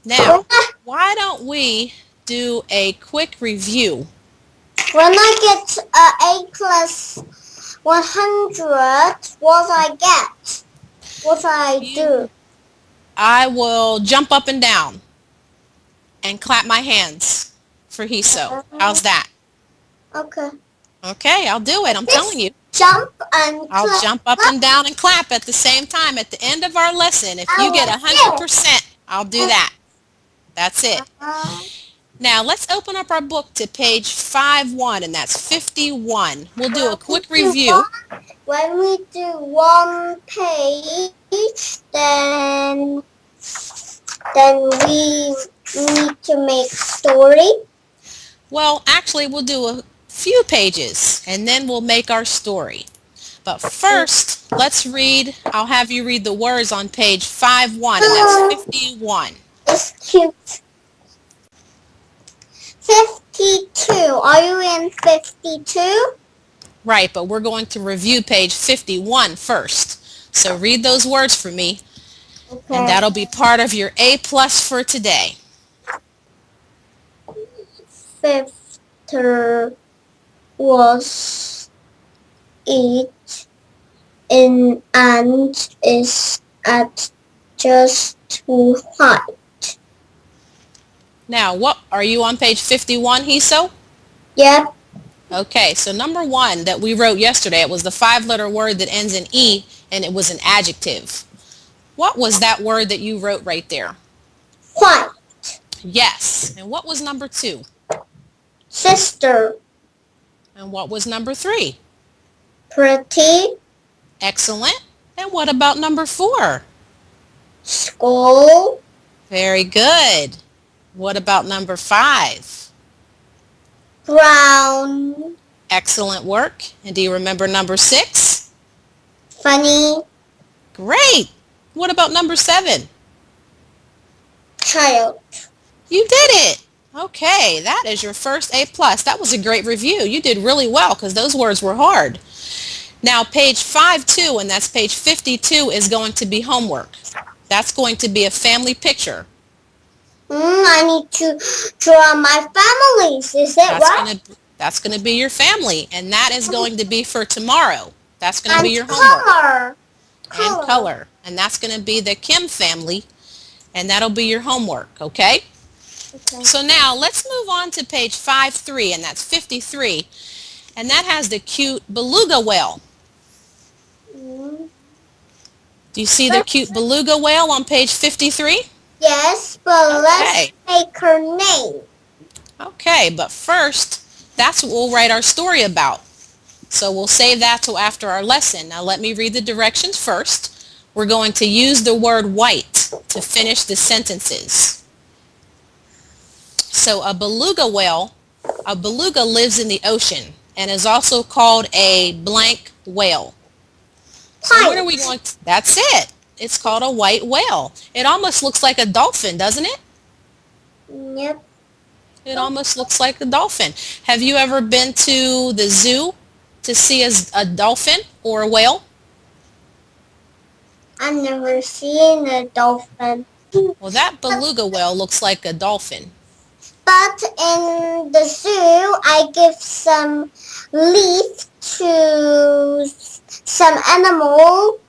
Now, why don't we do a quick review? When I get A plus 100, what I get? What I do? I will jump up and down and clap my hands for Heeseo. How's that? Okay. Okay, I'll do it. I'm telling you. Jump and I'll clap. jump up and down and clap at the same time at the end of our lesson. If you get 100%, I'll do that. That's it. Now, let's open up our book to page 5-1, and that's 51. We'll do a quick review. When we do one page, then we need to make story. Well, actually, we'll do a few pages, and then we'll make our story. But first, let's read. I'll have you read the words on page 5-1, and that's 51. It's cute. 52. Are you in 52? Right, but we're going to review page 51 first. So read those words for me, and that'll be part of your A+ for today. 50 was it in and is at just too high. Now, what are you on page 51, Heeseo? Yep. Okay, so number 1 that we wrote yesterday, it was the 5-letter word that ends in E, and it was an adjective. What was that word that you wrote right there? White. Yes. And what was number 2? Sister. And what was number 3? Pretty. Excellent. And what about number 4? School. Very good. What about number 5? Brown. Excellent work. And do you remember number 6? Funny. Great. What about number 7? Child. You did it. Okay, that is your first A+. That was a great review. You did really well because those words were hard. Now, page 5-2, and that's page 52, is going to be homework. That's going to be a family picture. I need to draw my families. Is that right? That's going to be your family, and that is going to be for tomorrow. That's going to be your homework. And color. And that's going to be the Kim family, and that'll be your homework, okay? Okay. So now let's move on to page 5-3, and that's 53, and that has the cute beluga whale. Do you see the cute beluga whale on page 53? Yes, but let's make her name. Okay, but first, that's what we'll write our story about. So we'll save that till after our lesson. Now let me read the directions first. We're going to use the word white to finish the sentences. So a beluga lives in the ocean and is also called a blank whale. So what are we going to, that's it. It's called a white whale. It almost looks like a dolphin, doesn't it? Yep. It almost looks like a dolphin. Have you ever been to the zoo to see a dolphin or a whale? I've never seen a dolphin. Well, that beluga whale looks like a dolphin. But in the zoo, I give some leaf to some animals.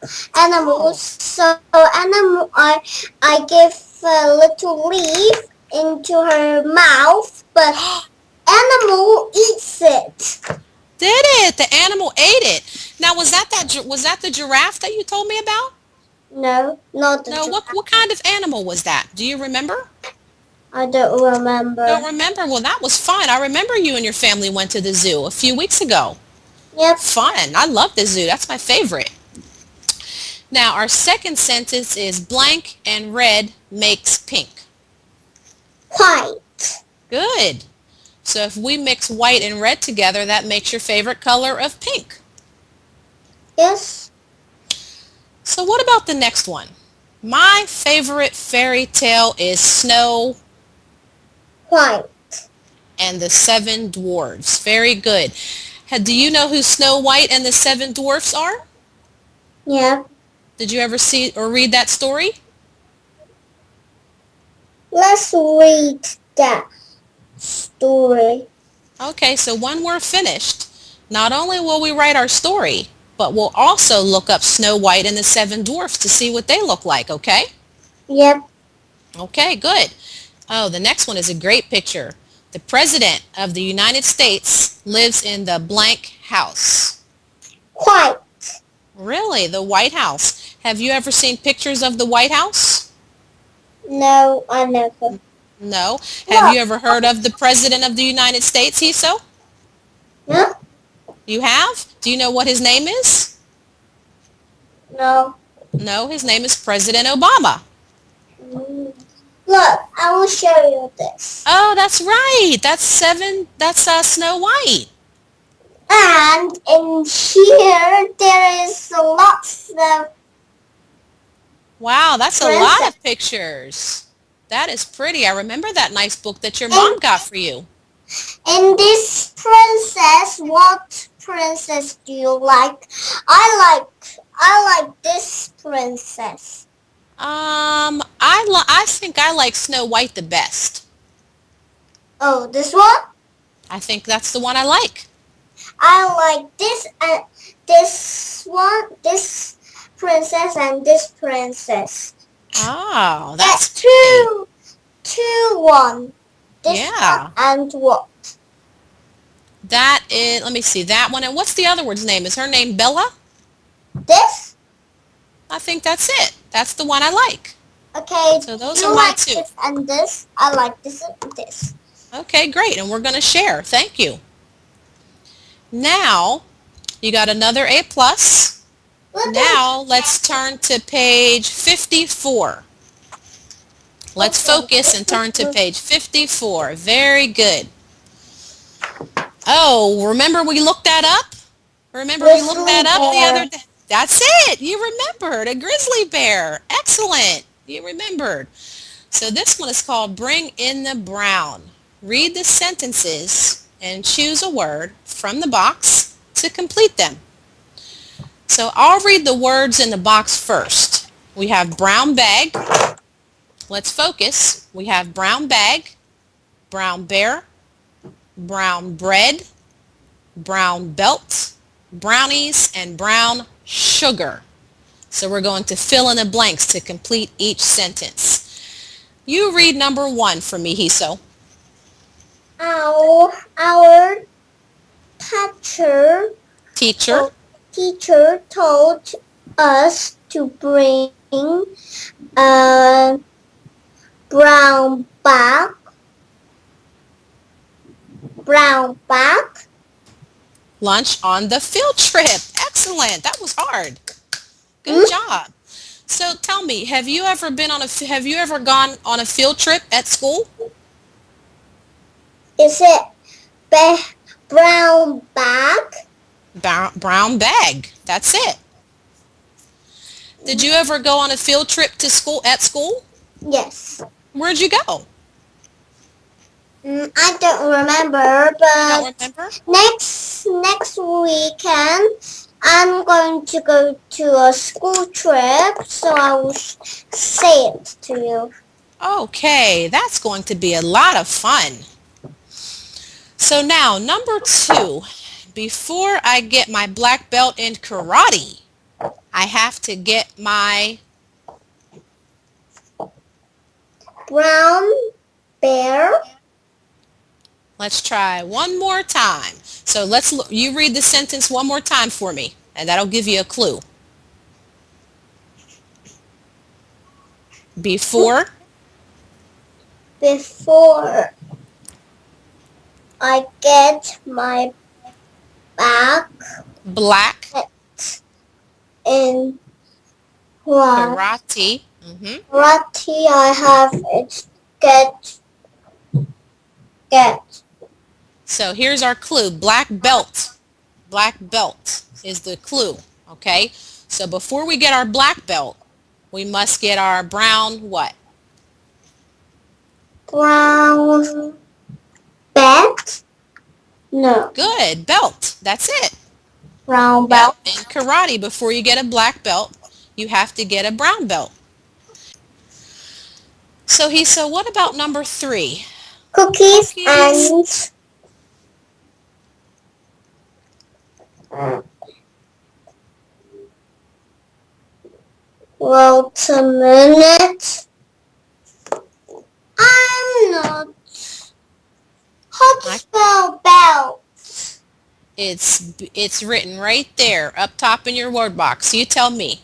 So I give a little leaf into her mouth, but animal eats it. Did it? The animal ate it. Now, was that the giraffe that you told me about? No, not the giraffe. No, what kind of animal was that? Do you remember? I don't remember. Don't remember? Well, that was fun. I remember you and your family went to the zoo a few weeks ago. Yep. Fun. I love the zoo. That's my favorite. Now, our second sentence is blank and red makes pink. White. Good. So if we mix white and red together, that makes your favorite color of pink. Yes. So what about the next one? My favorite fairy tale is Snow White. And the Seven Dwarfs. Very good. Do you know who Snow White and the Seven Dwarfs are? Yeah. Did you ever see or read that story? let's read that story. Okay, so when we're finished, not only will we write our story, but we'll also look up Snow White and the Seven Dwarfs to see what they look like, okay? Yep. Okay, good. Oh, the next one is a great picture. The President of the United States lives in the blank house. White. Really? The White House. Have you ever seen pictures of the White House? No, I never. No. Have you ever heard of the President of the United States, Heeseo? Huh? You have? Do you know what his name is? No. No, his name is President Obama. Look, I will show you this. Oh, that's right. That's Snow White. And in here, there is lots of Wow, that's a lot of pictures. That is pretty. I remember that nice book that your mom got for you. And this princess, what princess do you like? I like this princess. I think I like Snow White the best. Oh, this one? I think that's the one I like. I like this and this one, this princess and this princess. Oh, that's one. This yeah. one and what? That is, let me see, that one. And what's the other one's name? Is her name Bella? This? I think that's it. That's the one I like. Okay. So those are my two. This and this. I like this and this. Okay, great. And we're going to share. Thank you. Now, you got another A+. Now, let's turn to page 54. Let's focus and turn to page 54. Very good. Oh, remember we looked that up? Remember we looked that up the other day? That's it. You remembered. A grizzly bear. Excellent. You remembered. So this one is called Bring in the Brown. Read the sentences and choose a word from the box to complete them. So I'll read the words in the box first. We have brown bag. Let's focus. We have brown bag, brown bear, brown bread, brown belt, brownies, and brown sugar. So we're going to fill in the blanks to complete each sentence. You read number 1 for me, Heeseo. Our teacher told us to bring a brown bag. Lunch on the field trip. Excellent. That was hard. Good job. So tell me, have you ever gone on a field trip at school? Is it brown bag? Brown bag. That's it. Did you ever go on a field trip to school at school? Yes. Where'd you go? I don't remember, but you don't remember? Next weekend I'm going to go to a school trip, so I will say it to you. Okay, that's going to be a lot of fun. So now, number 2. Before I get my black belt in karate, I have to get my brown bear. Let's try one more time. So you read the sentence one more time for me, and that'll give you a clue. Before I get my black in karate. Karate, I have it get. So here's our clue. Black belt. Black belt is the clue. Okay? So before we get our black belt, we must get our brown what? Brown belt? No. Good. Belt. That's it. Brown belt. In karate, before you get a black belt, you have to get a brown belt. So what about number 3? Cookies Cookies. and wait a minute. I'm not. How to I, spell bell? it's written right there up top in your word box. You tell me.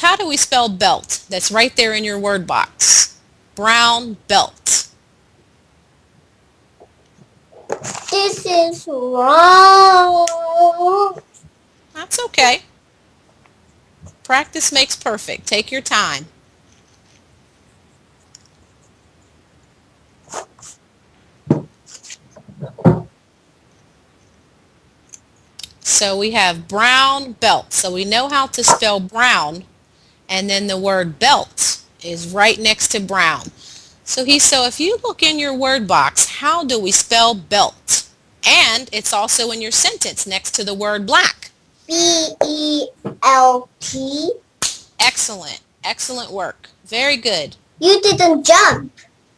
How do we spell belt? That's right there in your word box. Brown belt. This is wrong. That's okay. Practice makes perfect. Take your time. So we have brown belt. So we know how to spell brown, and then the word belt is right next to brown. So if you look in your word box, how do we spell belt? And it's also in your sentence next to the word black. B-E-L-T. Excellent. Excellent work. Very good. You didn't jump.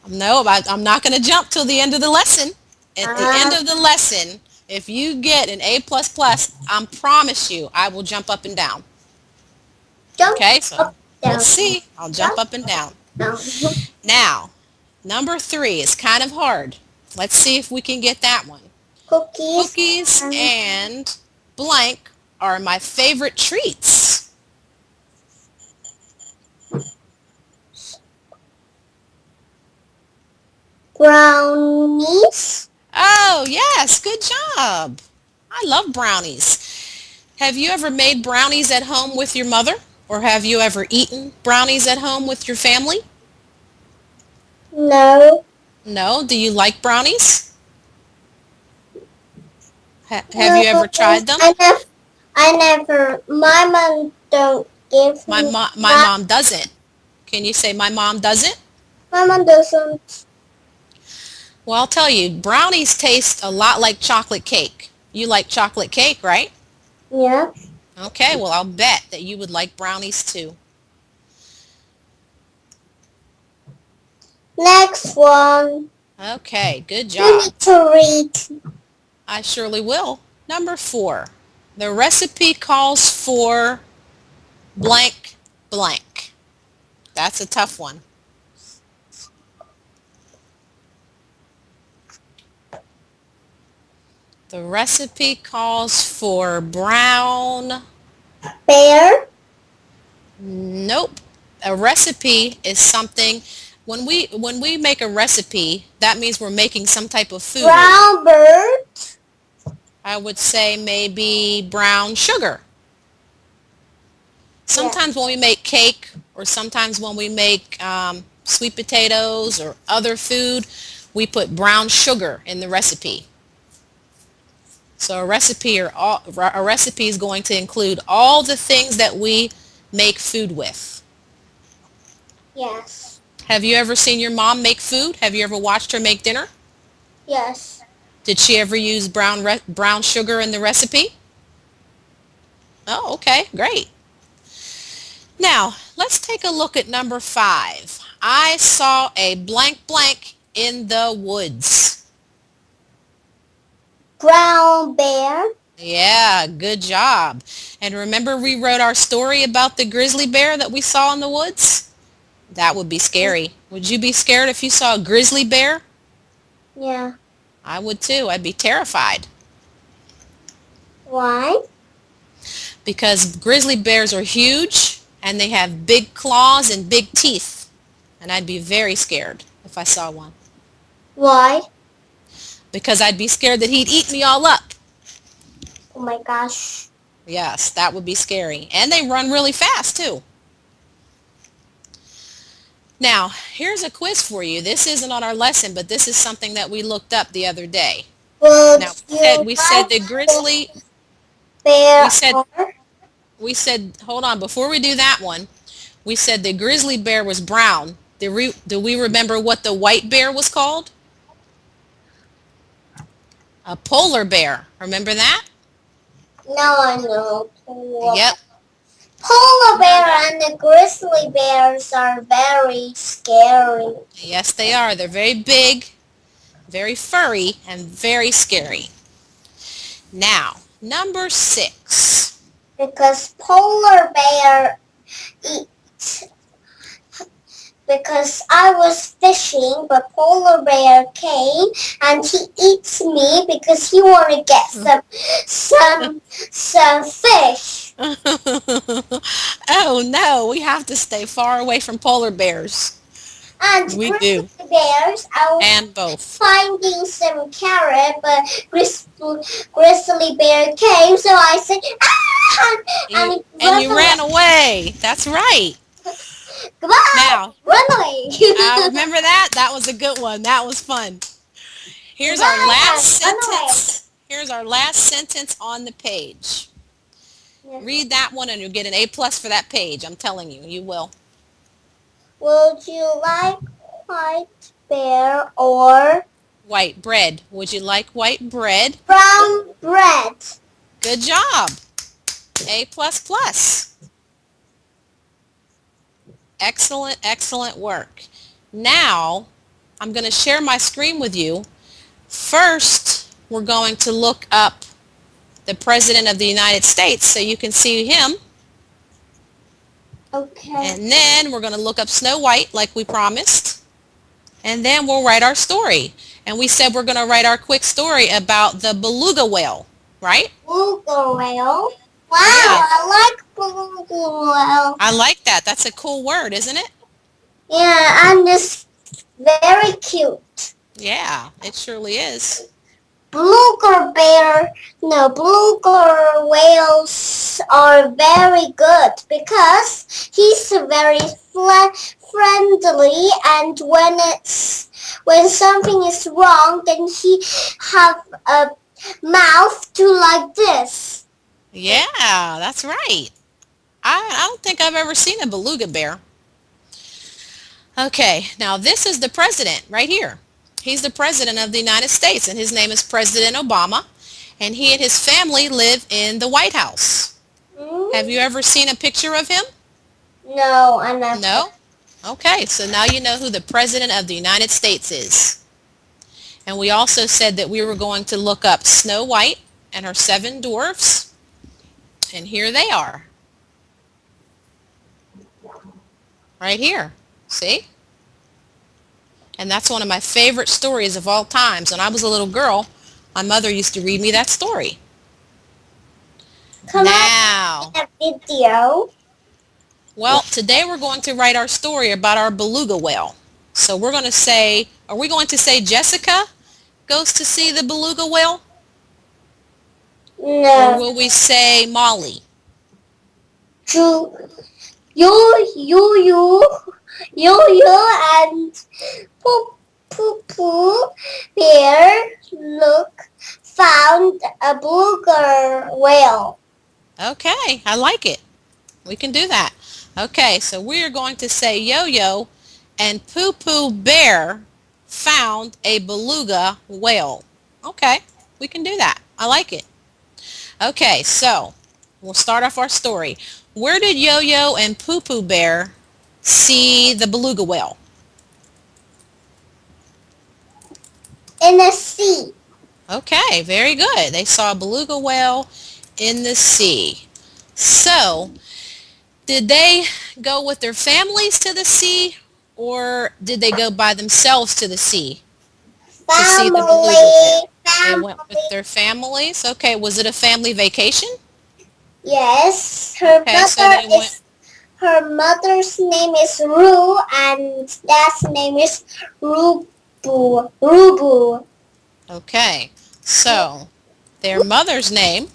No, I'm not going to jump till the end of the lesson. At the end of the lesson, if you get an A++, I promise you I will jump up and down. Jump Okay, so up, down. let's see. I'll jump up and down. Down. Now, number 3 is kind of hard. Let's see if we can get that one. Cookies and blank are my favorite treats. Brownies. Oh, yes, good job. I love brownies. Have you ever made brownies at home with your mother? Or have you ever eaten brownies at home with your family? No. No? Do you like brownies? Have you ever tried them? I never. My mom don't give My me. mom doesn't. Can you say my mom doesn't? My mom doesn't. Well, I'll tell you, brownies taste a lot like chocolate cake. You like chocolate cake, right? Yeah. Okay, well, I'll bet that you would like brownies too. Next one. Okay, good You job. need to read. I surely will. Number 4. The recipe calls for blank blank. That's a tough one. The recipe calls for brown. Bear. Nope. A recipe is something when we make a recipe, that means we're making some type of food. Brown bird. I would say maybe brown sugar. Sometimes when we make cake or sometimes when we make sweet potatoes or other food, we put brown sugar in the recipe. So a recipe is going to include all the things that we make food with. Yes. Have you ever seen your mom make food? Have you ever watched her make dinner? Yes. Did she ever use brown sugar in the recipe? Oh, okay, great. Now, let's take a look at number 5. I saw a blank blank in the woods. Brown bear. Yeah, good job. And remember we wrote our story about the grizzly bear that we saw in the woods? That would be scary. Would you be scared if you saw a grizzly bear? Yeah. I would too. I'd be terrified. Why? Because grizzly bears are huge and they have big claws and big teeth. And I'd be very scared if I saw one. Why? Because I'd be scared that he'd eat me all up. Oh my gosh. Yes, that would be scary. And they run really fast too. Now, here's a quiz for you. This isn't on our lesson, but this is something that we looked up the other day. Now, we said the grizzly bear we said hold on, before we do that one, we said the grizzly bear was brown. Do we remember what the white bear was called? A polar bear. Remember that? Now I know. Yep. Polar bear and the grizzly bears are very scary. Yes, they are. They're very big, very furry, and very scary. Now, number 6. Because polar bear eat. Because I was fishing, but polar bear came and he eats me because he want to get some fish. Oh no, we have to stay far away from polar bears. And We grizzly do. bears, I was And both. finding some carrot, but grizzly bear came, so I said, ah! And You ran away. That's right. Goodbye! Now, Run away! I remember that. That was a good one. That was fun. Here's our last Run away. sentence. Here's our last sentence on the page. Read that one and you'll get an A+ for that page. I'm telling you, you will. Would you like white bear or White bread. Would you like white bread? brown bread? Good job. A++. Excellent, excellent work. Now, I'm going to share my screen with you. First, we're going to look up the President of the United States so you can see him. Okay. And then we're going to look up Snow White like we promised. And then we'll write our story. And we said we're going to write our quick story about the beluga whale, right? Beluga whale. Wow, Yeah. I like beluga whale. I like that. That's a cool word, isn't it? Yeah, and it's very cute. Yeah, it surely is. Beluga whales are very good because he's very friendly, and when something is wrong, then he have a mouth to like this. Yeah, that's right. I don't think I've ever seen a beluga bear. Okay, now this is the president right here. He's the president of the United States, and his name is President Obama, and he and his family live in the White House. Have you ever seen a picture of him? No, I never. No? Okay, so now you know who the President of the United States is. And we also said that we were going to look up Snow White and her 7 dwarfs, and here they are. Right here. See? And that's one of my favorite stories of all times. When I was a little girl, my mother used to read me that story. Now, a video. Well, today we're going to write our story about our beluga whale. So we're going to say, are we going to say Jessica goes to see the beluga whale? No. Or will we say Molly? You and Poo Bear found a beluga whale. Okay, I like it. We can do that. Okay, so we are going to say Yo-Yo and Poo Bear found a beluga whale. Okay, we can do that. I like it. Okay, so we'll start off our story. Where did Yo-Yo and Poo Bear see the beluga whale? In the sea. Okay, very good. They saw a beluga whale in the sea. So, did they go with their families to the sea, or did they go by themselves to the sea to see the beluga whale? They went with their families. Okay, was it a family vacation? Yes. Her mother's name is Ru, and dad's name is Rubu. Okay, so their mother's name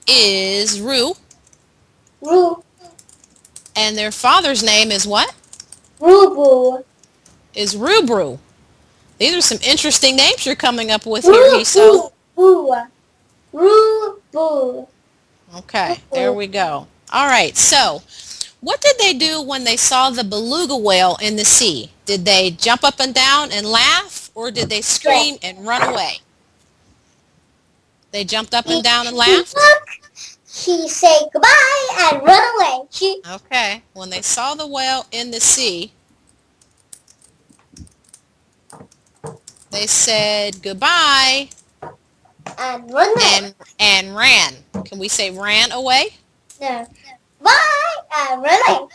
is Ru. And their father's name is what? Rubu. Is Rubru. These are some interesting names you're coming up with here, Heeseo. Rubu. Okay, there we go. All right, so what did they do when they saw the beluga whale in the sea? Did they jump up and down and laugh, or did they scream and run away? They jumped up and down and laughed? he said goodbye and run away. Okay. When they saw the whale in the sea, they said goodbye And run away. and ran. Can we say ran away? No. Bye and run away.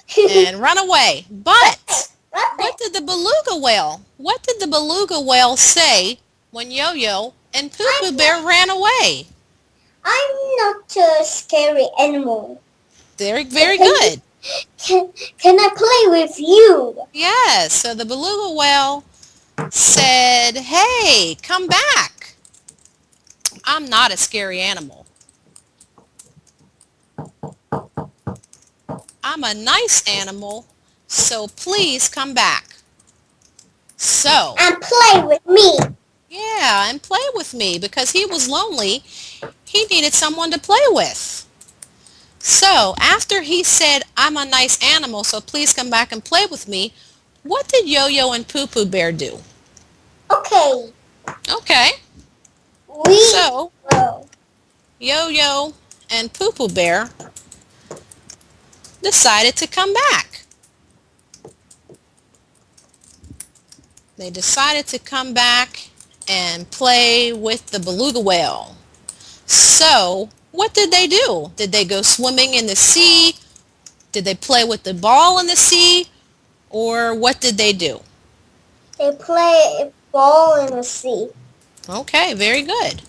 And run away. But what did the beluga whale say when Yo-Yo and Poo-Poo Bear ran away? I'm not a scary animal. Very, very good. Can I play with you? Yes. So the beluga whale said, hey, come back. I'm not a scary animal. I'm a nice animal, so please come back. So, And play with me. yeah, and play with me because he was lonely. He needed someone to play with. So, after he said, I'm a nice animal, so please come back and play with me, what did Yo-Yo and Poo-Poo Bear do? Okay. Okay. So, Will. Yo-Yo and Poo-Poo Bear decided to come back. They decided to come back and play with the beluga whale. So, what did they do? Did they go swimming in the sea? Did they play with the ball in the sea? Or what did they do? They play ball in the sea. Okay, very good.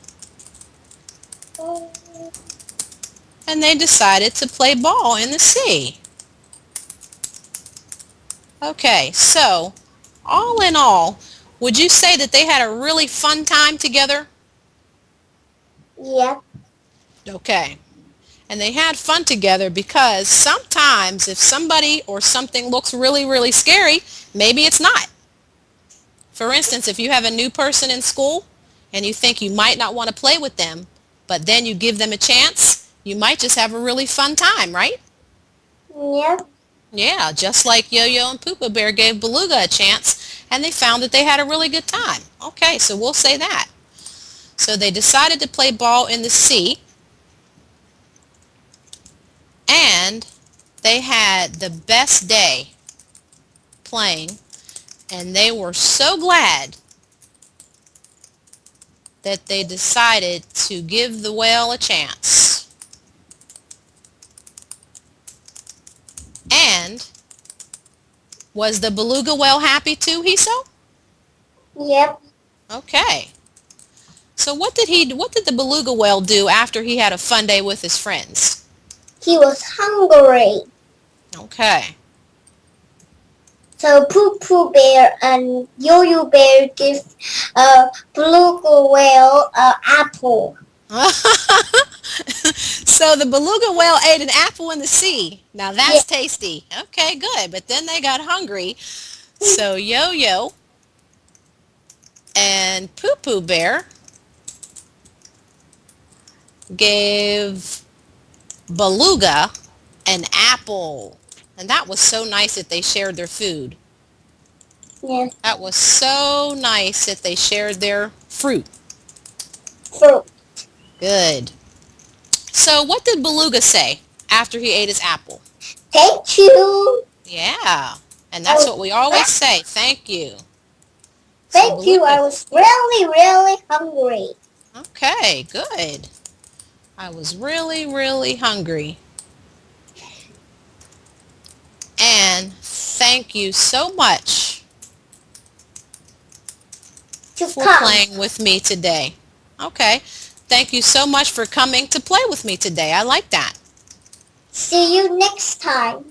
And they decided to play ball in the sea. Okay, so all in all, would you say that they had a really fun time together? Yep. Okay. And they had fun together because sometimes if somebody or something looks really, really scary, maybe it's not. For instance, if you have a new person in school and you think you might not want to play with them, but then you give them a chance, you might just have a really fun time, right? Yep. Yeah, just like Yo-Yo and Poopa Bear gave Beluga a chance and they found that they had a really good time. Okay, so we'll say that. So they decided to play ball in the sea and they had the best day playing and they were so glad that they decided to give the whale a chance. And was the beluga whale happy too, Heeseo? Yep. Okay. So what did the beluga whale do after he had a fun day with his friends? He was hungry. Okay. So Poo Poo Bear and Yo-Yo Bear give beluga whale an apple. So the beluga whale ate an apple in the sea. Now that's tasty. Okay, good. But then they got hungry. So Yo-Yo and Poo Poo Bear gave Beluga an apple. And that was so nice that they shared their food. Yeah. That was so nice that they shared their fruit. Fruit. Good. So what did Beluga say after he ate his apple? Thank you. Yeah. And that's what we always say. Thank you. Thank you. I was really, really hungry. Okay, good. I was really, really hungry. And thank you so much for playing with me today. Okay. Thank you so much for coming to play with me today. I like that. See you next time.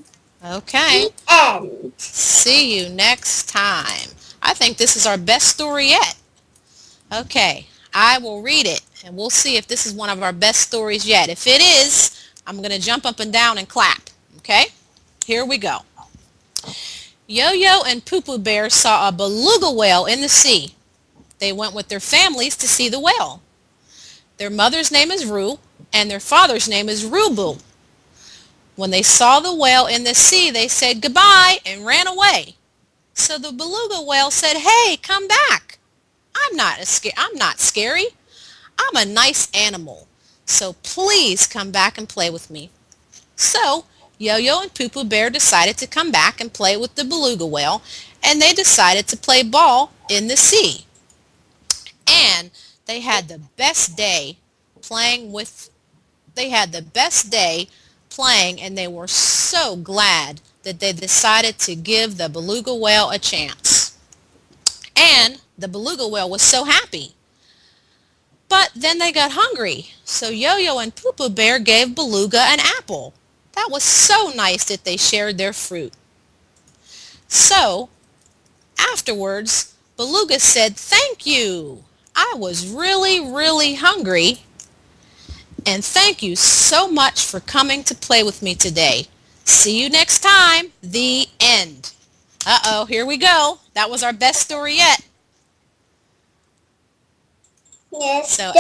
Okay. The end. See you next time. I think this is our best story yet. Okay. I will read it and we'll see if this is one of our best stories yet. If it is, I'm going to jump up and down and clap. Okay? Here we go. Yo-Yo and Poo Poo Bear saw a beluga whale in the sea. They went with their families to see the whale. Their mother's name is Roo, and their father's name is Rubu. When they saw the whale in the sea, they said goodbye and ran away. So the beluga whale said, hey, come back. I'm not scary. I'm a nice animal. So please come back and play with me. So Yo-Yo and Poo-Poo Bear decided to come back and play with the beluga whale, and they decided to play ball in the sea. And they had the best day playing with they had the best day playing, and they were so glad that they decided to give the beluga whale a chance. And the beluga whale was so happy. But then they got hungry, so Yo-Yo and Poo-Poo Bear gave Beluga an apple. That was so nice that they shared their fruit. So, afterwards, Beluga said, "Thank you. I was really, really hungry, and thank you so much for coming to play with me today. See you next time." The end. Uh-oh, here we go. That was our best story yet. Yes. So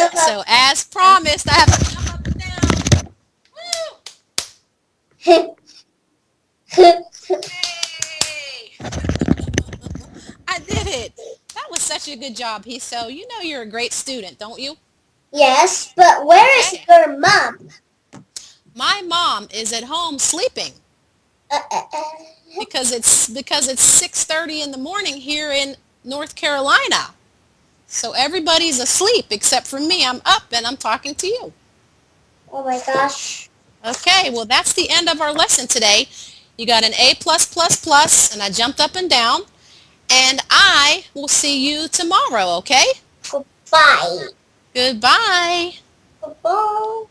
as promised, I have to jump up and down. Woo! Hey! I did it. That was such a good job, Heeseo. You know you're a great student, don't you? Yes, but where is your mom? My mom is at home sleeping. Because it's 6:30 in the morning here in North Carolina. So everybody's asleep except for me. I'm up and I'm talking to you. Oh my gosh. Okay, well that's the end of our lesson today. You got an A+++, and I jumped up and down. And I will see you tomorrow, okay? Goodbye. Goodbye. Goodbye.